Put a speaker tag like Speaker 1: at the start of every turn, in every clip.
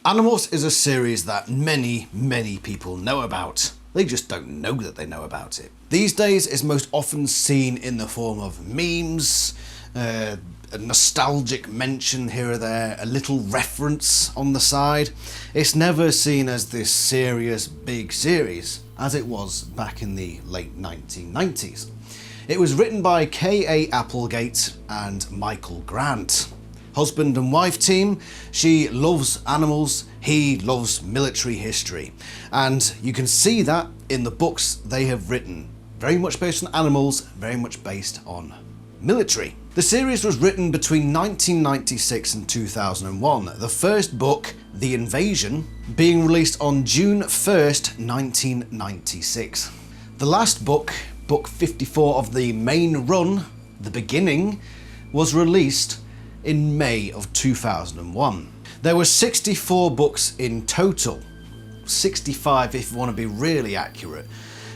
Speaker 1: Animorphs is a series that many people know about. They just don't know that they know about it. These days it's most often seen in the form of memes, a nostalgic mention here or there, a little reference on the side. It's never seen as this serious big series as it was back in the late 1990s. It was written by K.A. Applegate and Michael Grant. Husband and wife team. She loves animals, he loves military history. And you can see that in the books they have written. Very much based on animals, very much based on military. The series was written between 1996 and 2001. The first book, The Invasion, being released on June 1st, 1996. The last book, book 54 of the main run, The Beginning, was released in May of 2001. There were 64 books in total. 65 if you want to be really accurate.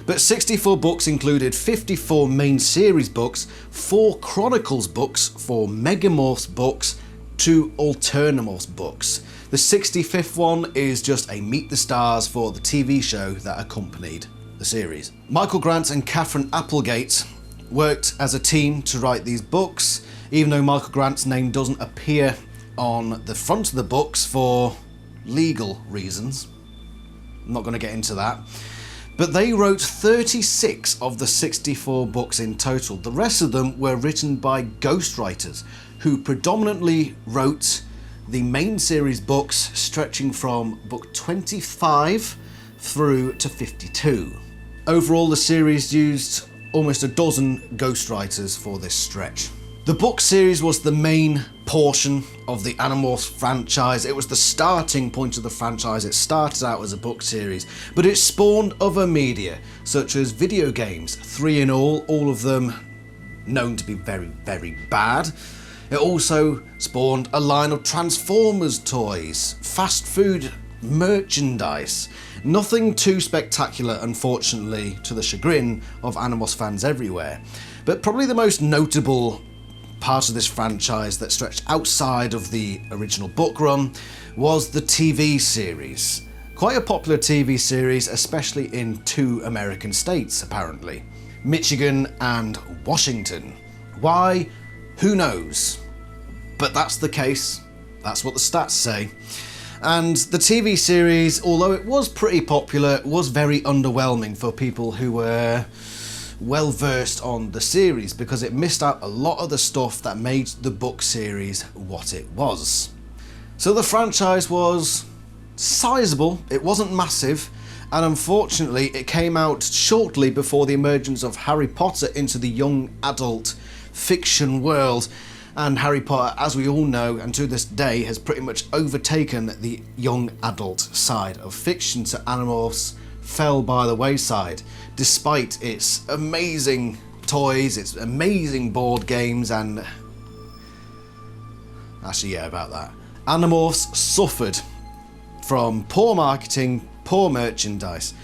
Speaker 1: But 64 books included 54 main series books, 4 Chronicles books, 4 Megamorphs books, 2 Alternomorphs books. The 65th one is just a Meet the Stars for the TV show that accompanied the series. Michael Grant and Catherine Applegate worked as a team to write these books, even though Michael Grant's name doesn't appear on the front of the books for legal reasons. I'm not going to get into that. But they wrote 36 of the 64 books in total. The rest of them were written by ghostwriters who predominantly wrote the main series books stretching from book 25 through to 52. Overall, the series used almost a dozen ghostwriters for this stretch. The book series was the main portion of the Animorphs franchise. It was the starting point of the franchise. It started out as a book series, but it spawned other media, such as video games, 3 in all of them known to be very bad. It also spawned a line of Transformers toys, fast food merchandise. Nothing too spectacular, unfortunately, to the chagrin of Animorphs fans everywhere. But probably the most notable part of this franchise that stretched outside of the original book run was the TV series. Quite a popular TV series, especially in 2 American states, apparently. Michigan and Washington. Why? Who knows? But that's the case. That's what the stats say. And the TV series, although it was pretty popular, was very underwhelming for people who were well versed on the series, because it missed out a lot of the stuff that made the book series what it was. So the franchise was sizable, it wasn't massive, and unfortunately it came out shortly before the emergence of Harry Potter into the young adult fiction world. And Harry Potter, as we all know, and to this day, has pretty much overtaken the young adult side of fiction. So Animorphs fell by the wayside, despite its amazing toys, its amazing board games, and actually, yeah, about that. Animorphs suffered from poor marketing, poor merchandise,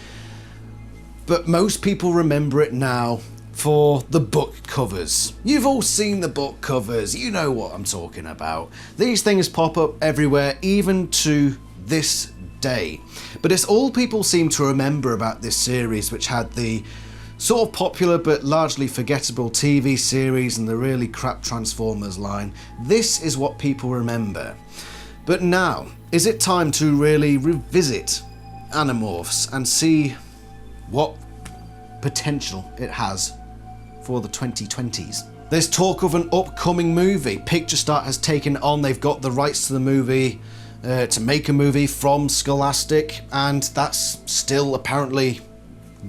Speaker 1: but most people remember it now for the book covers. You've all seen the book covers, you know what I'm talking about. These things pop up everywhere, even to this day. But it's all people seem to remember about this series, which had the sort of popular but largely forgettable TV series and the really crap Transformers line. This is what people remember. But now, is it time to really revisit Animorphs and see what potential it has for the 2020s? There's talk of an upcoming movie. Picture Start has taken on, they've got the rights to the movie, to make a movie from Scholastic, and that's still apparently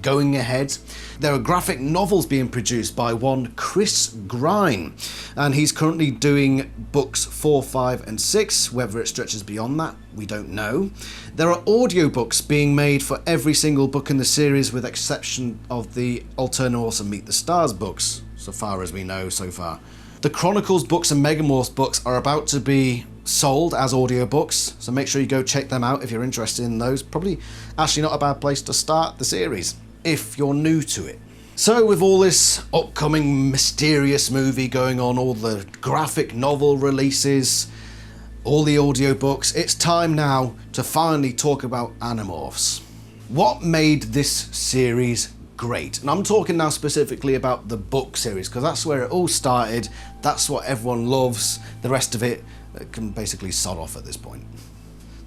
Speaker 1: going ahead. There are graphic novels being produced by one Chris Grine, and he's currently doing books 4, 5 and 6. Whether it stretches beyond that, we don't know. There are audiobooks being made for every single book in the series, with exception of the Alternomorphs and Meet the Stars books, so far as we know so far. The Chronicles books and Megamorphs books are about to be sold as audiobooks, so make sure you go check them out if you're interested in those. Probably actually not a bad place to start the series if you're new to it. So with all this upcoming mysterious movie going on, all the graphic novel releases, all the audiobooks, it's time now to finally talk about Animorphs. What made this series great? And I'm talking now specifically about the book series, because that's where it all started. That's what everyone loves. The rest of it can basically sod off at this point.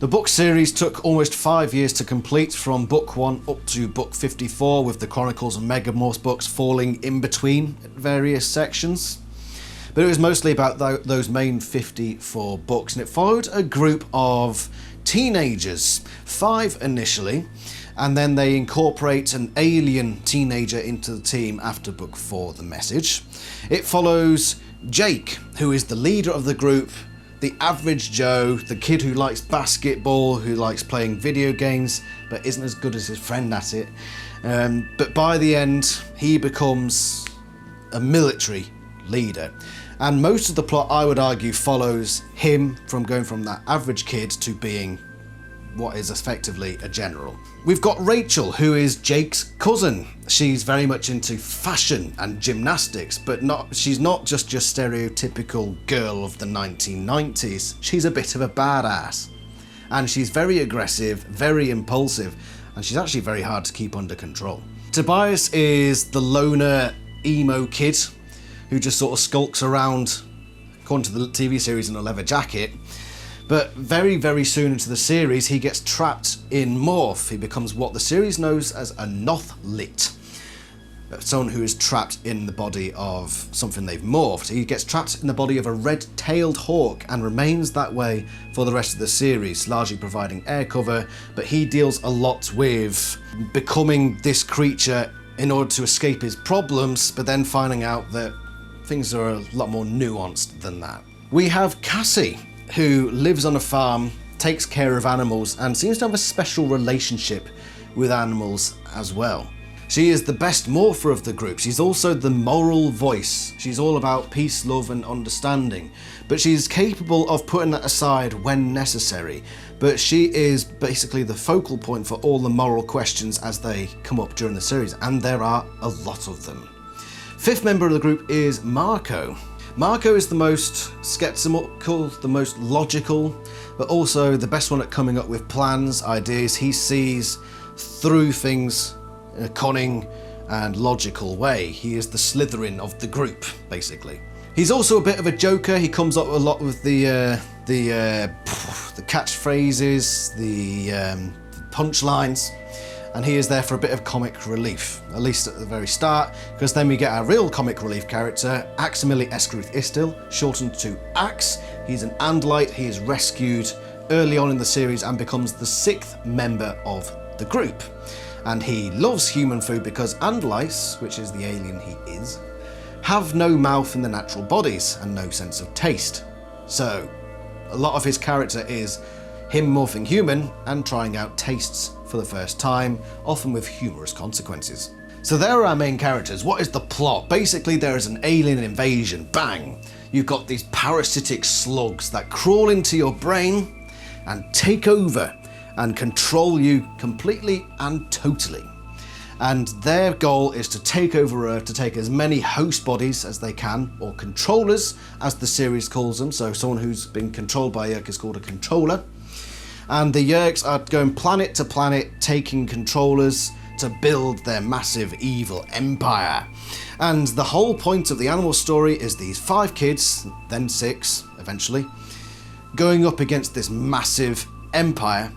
Speaker 1: The book series took almost 5 years to complete, from book 1 up to book 54, with the Chronicles and Megamorphs books falling in between various sections. But it was mostly about those main 54 books, and it followed a group of teenagers, 5 initially, and then they incorporate an alien teenager into the team after book 4, The Message. It follows Jake, who is the leader of the group, the average Joe, the kid who likes basketball, who likes playing video games, but isn't as good as his friend at it. But by the end, he becomes a military leader. And most of the plot, I would argue, follows him from going from that average kid to being what is effectively a general. We've got Rachel, who is Jake's cousin. She's very much into fashion and gymnastics, but she's not just your stereotypical girl of the 1990s. She's a bit of a badass. And she's very aggressive, very impulsive, and she's actually very hard to keep under control. Tobias is the loner emo kid who just sort of skulks around, according to the TV series, in a leather jacket. But very, very soon into the series, he gets trapped in Morph. He becomes what the series knows as a Nothlit. Someone who is trapped in the body of something they've morphed. He gets trapped in the body of a red-tailed hawk and remains that way for the rest of the series, largely providing air cover, but he deals a lot with becoming this creature in order to escape his problems, but then finding out that things are a lot more nuanced than that. We have Cassie, who lives on a farm, takes care of animals, and seems to have a special relationship with animals as well. She is the best morpher of the group. She's also the moral voice. She's all about peace, love, and understanding. But she's capable of putting that aside when necessary. But she is basically the focal point for all the moral questions as they come up during the series, and there are a lot of them. 5th member of the group is Marco. Marco is the most skeptical, the most logical, but also the best one at coming up with plans, ideas. He sees through things in a cunning and logical way. He is the Slytherin of the group, basically. He's also a bit of a joker. He comes up a lot with the catchphrases, the punchlines, and he is there for a bit of comic relief, at least at the very start, because then we get our real comic relief character, Aximili Escruth Istil, shortened to Axe. He's an Andalite. He is rescued early on in the series and becomes the 6th member of the group. And he loves human food because Andalites, which is the alien he is, have no mouth in their natural bodies and no sense of taste. So a lot of his character is him morphing human and trying out tastes for the first time, often with humorous consequences. So there are our main characters. What is the plot? Basically, there is an alien invasion. Bang! You've got these parasitic slugs that crawl into your brain and take over and control you completely and totally. And their goal is to take over Earth, to take as many host bodies as they can, or controllers, as the series calls them. So someone who's been controlled by Yeerk is called a controller. And the Yeerks are going planet to planet, taking controllers to build their massive evil empire. And the whole point of the animal story is these 5 kids, then 6 eventually, going up against this massive empire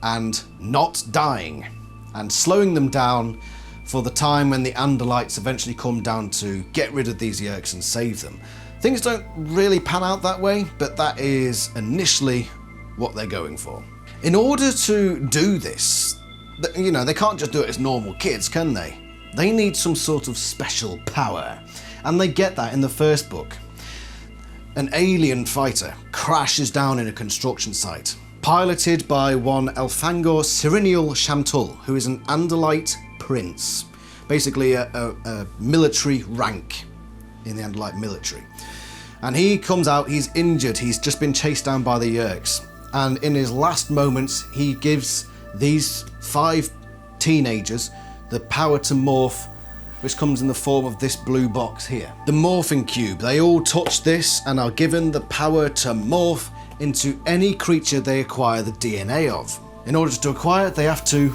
Speaker 1: and not dying, and slowing them down for the time when the Andalites eventually come down to get rid of these Yeerks and save them. Things don't really pan out that way, but that is initially what they're going for. In order to do this, you know, they can't just do it as normal kids, can they? They need some sort of special power, and they get that in the first book. An alien fighter crashes down in a construction site, piloted by one Elfangor Cyrinial Shamtul, who is an Andalite prince, basically a military rank in the Andalite military. And he comes out, he's injured, he's just been chased down by the Yeerks. And in his last moments, he gives these 5 teenagers the power to morph, which comes in the form of this blue box here. The morphing cube. They all touch this and are given the power to morph into any creature they acquire the DNA of. In order to acquire it, they have to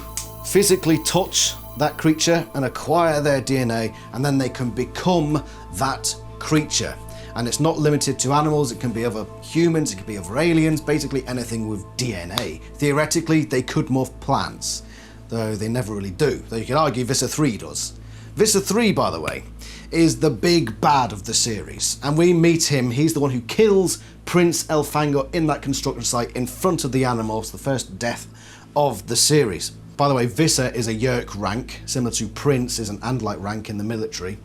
Speaker 1: physically touch that creature and acquire their DNA, and then they can become that creature. And it's not limited to animals, it can be other humans, it could be other aliens, basically anything with DNA. Theoretically, they could morph plants, though they never really do. Though you could argue Visser 3 does. Visser 3, by the way, is the big bad of the series, and we meet him. He's the one who kills Prince Elfangor in that construction site in front of the Animorphs, the first death of the series. By the way, Visser is a Yeerk rank, similar to Prince is an Andalite rank in the military.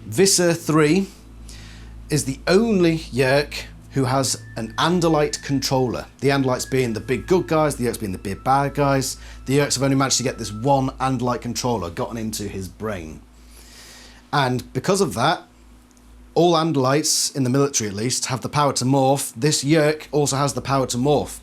Speaker 1: Visser 3 is the only Yeerk who has an Andalite controller. The Andalites being the big good guys, the Yeerks being the big bad guys. The Yeerks have only managed to get this one Andalite controller gotten into his brain. And because of that, all Andalites, in the military at least, have the power to morph. This Yeerk also has the power to morph.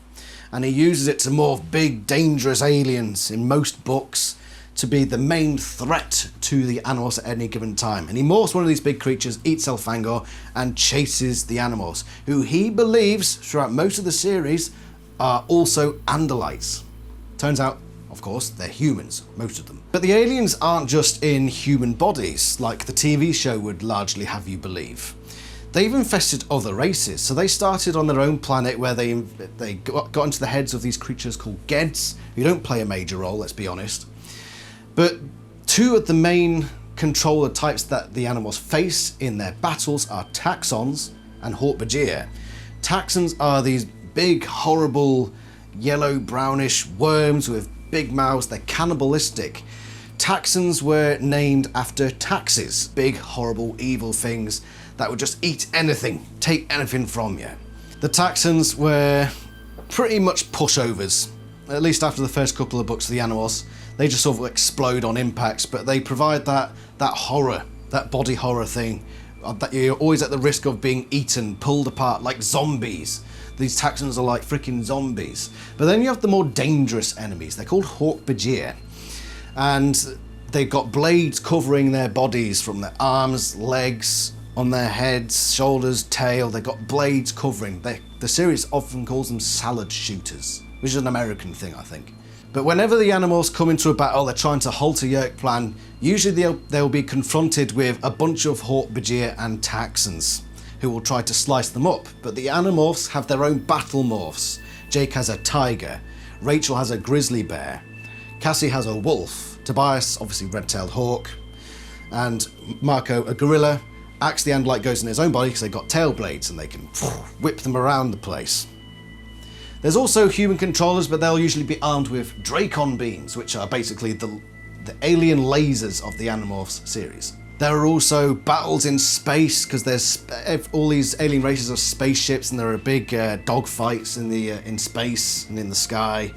Speaker 1: And he uses it to morph big, dangerous aliens in most books to be the main threat to the Animorphs at any given time. And he morphs one of these big creatures, eats Elfangor, and chases the Animorphs, who he believes, throughout most of the series, are also Andalites. Turns out, of course, they're humans, most of them. But the aliens aren't just in human bodies, like the TV show would largely have you believe. They've infested other races, so they started on their own planet where they got into the heads of these creatures called Geds, who don't play a major role, let's be honest. But two of the main controller types that the Animorphs face in their battles are Taxxons and Hork-Bajir. Taxxons are these big, horrible, yellow-brownish worms with big mouths. They're cannibalistic. Taxxons were named after taxes, big, horrible, evil things that would just eat anything, take anything from you. The Taxxons were pretty much pushovers, at least after the first couple of books of the Animorphs. They just sort of explode on impacts, but they provide that horror, that body horror thing, that you're always at the risk of being eaten, pulled apart like zombies. These Taxxons are like freaking zombies. But then you have the more dangerous enemies. They're called Hork-Bajir. And they've got blades covering their bodies from their arms, legs, on their heads, shoulders, tail. They've got blades covering. The series often calls them salad shooters, which is an American thing, I think. But whenever the Animorphs come into a battle, they're trying to halt a Yeerk plan, usually they'll be confronted with a bunch of Hork-Bajir and Taxxons, who will try to slice them up. But the Animorphs have their own battle morphs. Jake has a tiger, Rachel has a grizzly bear, Cassie has a wolf, Tobias, obviously red-tailed hawk, and Marco, a gorilla. Axe the Andalite goes in his own body because they've got tail blades and they can whip them around the place. There's also human controllers, but they'll usually be armed with Dracon beams, which are basically the alien lasers of the Animorphs series. There are also battles in space, because there's all these alien races of spaceships, and there are big dogfights in space and in the sky,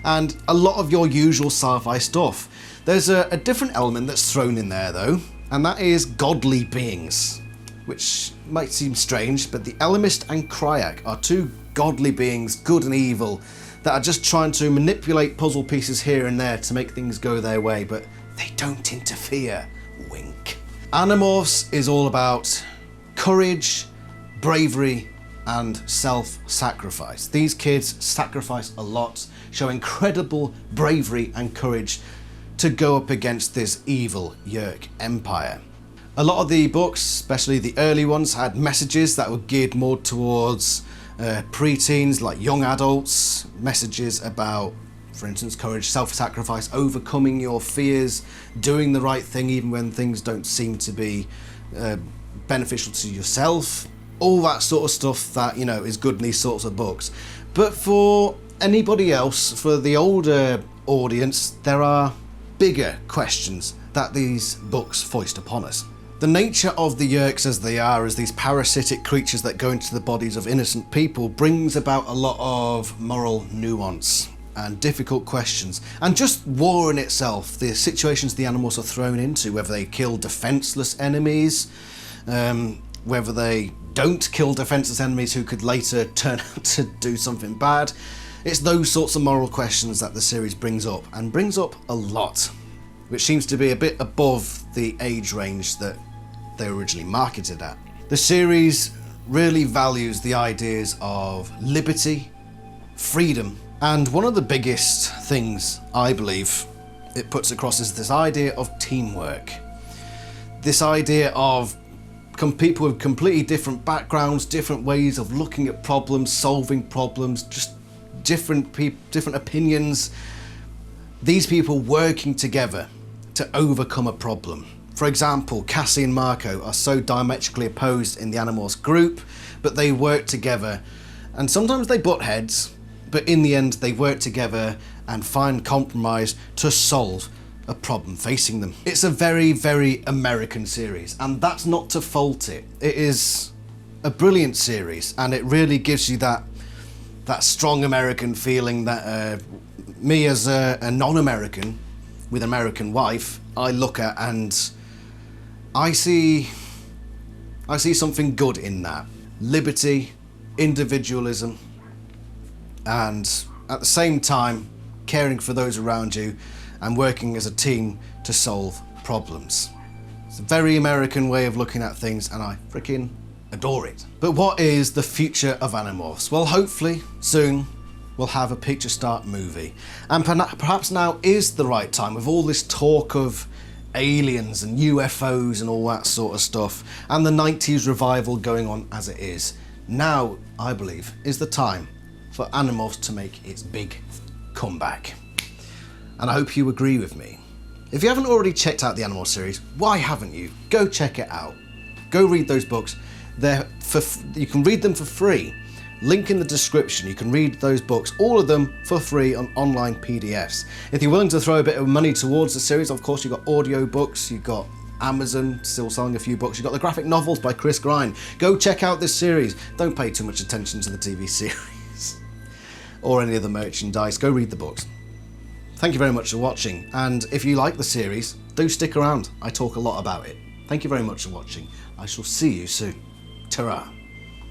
Speaker 1: and a lot of your usual sci-fi stuff. There's a different element that's thrown in there though, and that is godly beings, which might seem strange, but the Elemist and Kryak are two godly beings, good and evil, that are just trying to manipulate puzzle pieces here and there to make things go their way, but they don't interfere. Wink. Animorphs is all about courage, bravery, and self-sacrifice. These kids sacrifice a lot, show incredible bravery and courage to go up against this evil Yeerk empire. A lot of the books, especially the early ones, had messages that were geared more towards preteens, like young adults, messages about, for instance, courage, self-sacrifice, overcoming your fears, doing the right thing even when things don't seem to be beneficial to yourself, all that sort of stuff that, you know, is good in these sorts of books. But for anybody else, for the older audience, there are bigger questions that these books foist upon us. The nature of the Yeerks as they are, as these parasitic creatures that go into the bodies of innocent people, brings about a lot of moral nuance and difficult questions. And just war in itself, the situations the Animorphs are thrown into, whether they kill defenseless enemies, whether they don't kill defenseless enemies who could later turn out to do something bad. It's those sorts of moral questions that the series brings up, and brings up a lot, which seems to be a bit above the age range that they were originally marketed at. The series really values the ideas of liberty, freedom, and one of the biggest things I believe it puts across is this idea of teamwork. This idea of people with completely different backgrounds, different ways of looking at problems, solving problems, just different opinions. These people working together to overcome a problem. For example, Cassie and Marco are so diametrically opposed in the Animorphs group, but they work together, and sometimes they butt heads, but in the end they work together and find compromise to solve a problem facing them. It's a very, very American series, and that's not to fault it. It is a brilliant series, and it really gives you that strong American feeling that me as a non-American with an American wife, I look at and I see something good in that. Liberty, individualism, and at the same time caring for those around you and working as a team to solve problems. It's a very American way of looking at things, and I freaking adore it. But what is the future of Animorphs? Well, hopefully soon we'll have a Picture Start movie, and perhaps now is the right time with all this talk of aliens and UFOs and all that sort of stuff, and the 90s revival going on as it is. Now, I believe, is the time for Animorphs to make its big comeback. And I hope you agree with me. If you haven't already checked out the Animorphs series, why haven't you? Go check it out. Go read those books. You can read them for free. Link in the description. You can read those books, all of them for free on online PDFs. If you're willing to throw a bit of money towards the series, of course, you've got audio books, you've got Amazon still selling a few books, you've got the graphic novels by Chris Grine. Go check out this series. Don't pay too much attention to the TV series or any other merchandise. Go read the books. Thank you very much for watching, and if you like the series, do stick around. I talk a lot about it. Thank you very much for watching. I shall see you soon. Ta-ra.